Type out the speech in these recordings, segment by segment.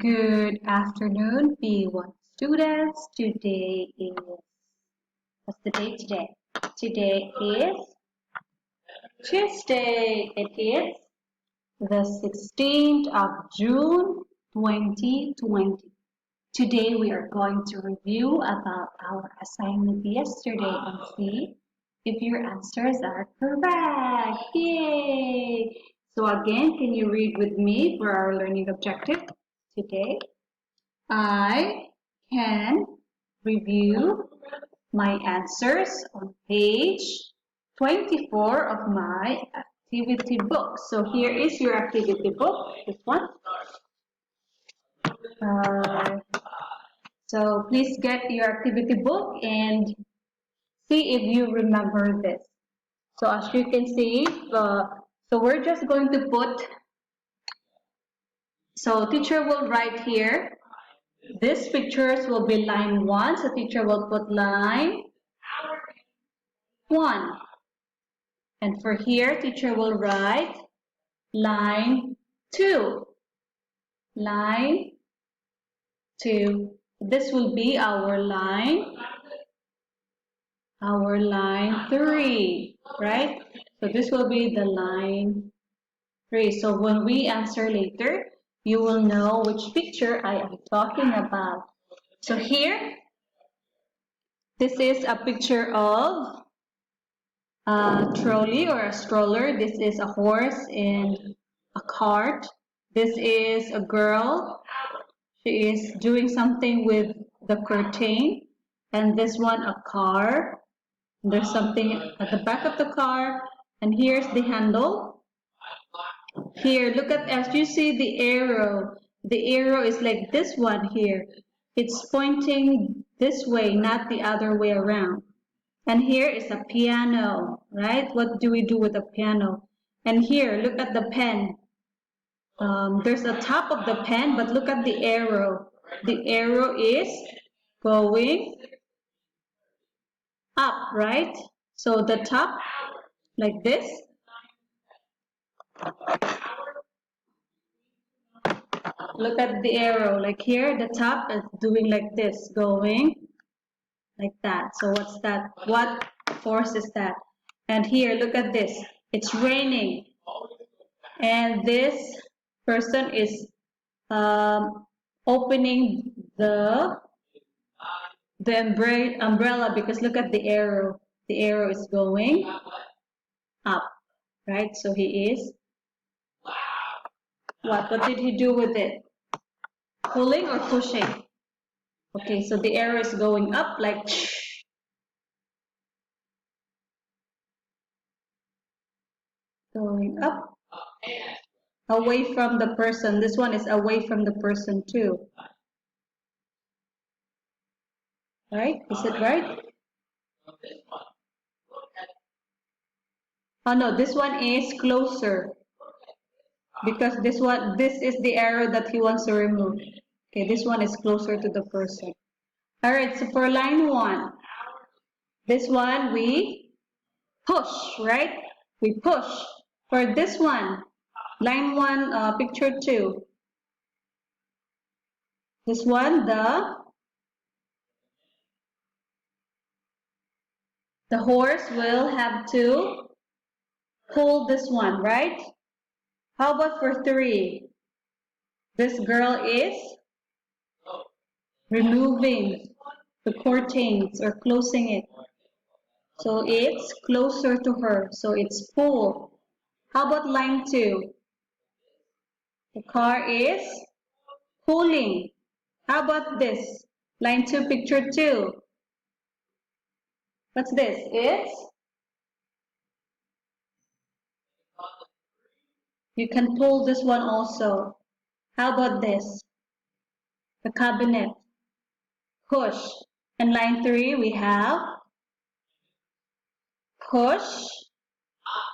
Good afternoon, B1 students. Today is, what's the date today? Today is Tuesday. It is the 16th of June, 2020. Today we are going to review about our assignment yesterday and see if your answers are correct. Yay! So again, can you read with me for our learning objective today? I can review my answers on page 24 of my activity book. So here is your activity book, this one. So please get your activity book and see if you remember this. So as you can see, so we're just going to put, so teacher will write here, these pictures will be line 1, so teacher will put line 1. And for here, teacher will write line 2. Line 2. This will be our line 3, right? So this will be the line 3. So when we answer later, you will know which picture I am talking about. So here, this is a picture of a trolley or a stroller. This is a horse and a cart. This is a girl. She is doing something with the curtain. And this one, a car. There's something at the back of the car. And here's the handle. Here, look at, as you see the arrow. The arrow is like this one here. It's pointing this way, not the other way around. And here is a piano, right? What do we do with a piano? And here, look at the pen. There's a top of the pen, but look at the arrow. The arrow is going up, right? So the top, like this. Look at the arrow, like here, the top is doing like this, going like that. So what's that? What force is that? And here, look at this. It's raining. And this person is opening the umbrella because look at the arrow. The arrow is going up, right? So he is what? What did he do with it? Pulling or pushing? Okay, so the arrow is going up like going up away from the person. This one is away from the person too. Right? Is it right? Oh no, this one is closer. Because this is the arrow that he wants to remove. Okay, this one is closer to the person. Alright, so for line 1, this one we push, right? We push. For this one, line 1, picture 2. This one, the horse will have to pull this one, right? How about for 3? This girl is removing the curtains or closing it. So it's closer to her. So it's pull. How about line 2? The car is pulling. How about this? Line 2, picture 2. What's this? It's you can pull this one also. How about this? The cabinet. Push. And line 3 we have push.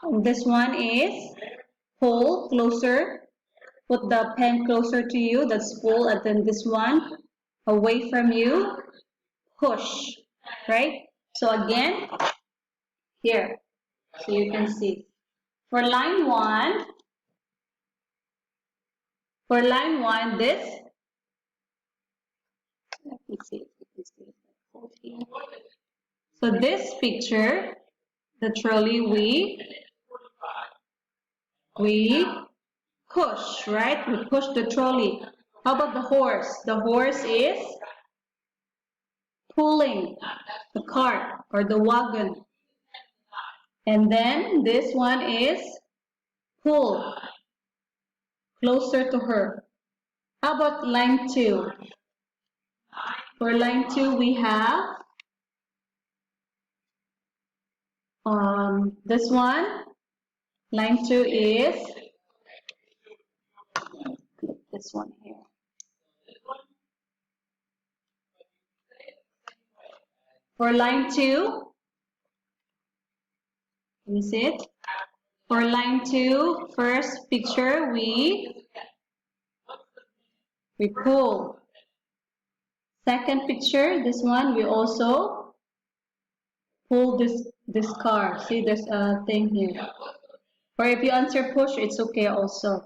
And this one is pull, closer. Put the pen closer to you. That's pull. And then this one away from you. Push. Right? So again, here. So you can see. For line 1, this Let's see if we can see it. So this picture, the trolley, we push, right? We push the trolley. How about the horse? The horse is pulling the cart or the wagon. And then this one is pull closer to her. How about line 2? For line 2, we have this one. Line 2 is this one here. For line 2, can you see it? For line 2, first picture, we pull. Second picture, this one, we also pull this car. See, there's a thing here. Or if you answer push, it's okay also.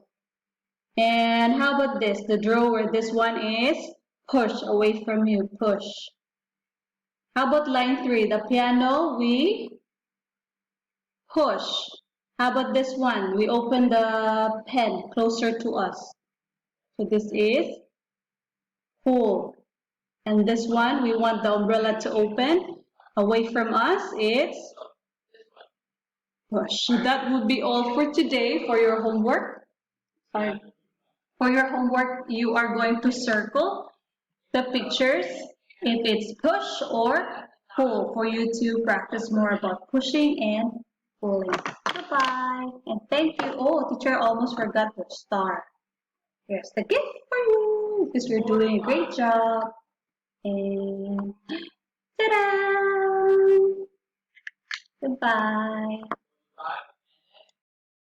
And how about this? The drawer, this one is push, away from you, push. How about line 3? The piano, we push. How about this one? We open the pen closer to us. So this is pull. And this one, we want the umbrella to open away from us. It's push. So that would be all for today for your homework. Sorry. For your homework, you are going to circle the pictures if it's push or pull for you to practice more about pushing and pulling. Goodbye. And thank you. Oh, teacher almost forgot the star. Here's the gift for you because you're doing a great job. And ta-da! Goodbye.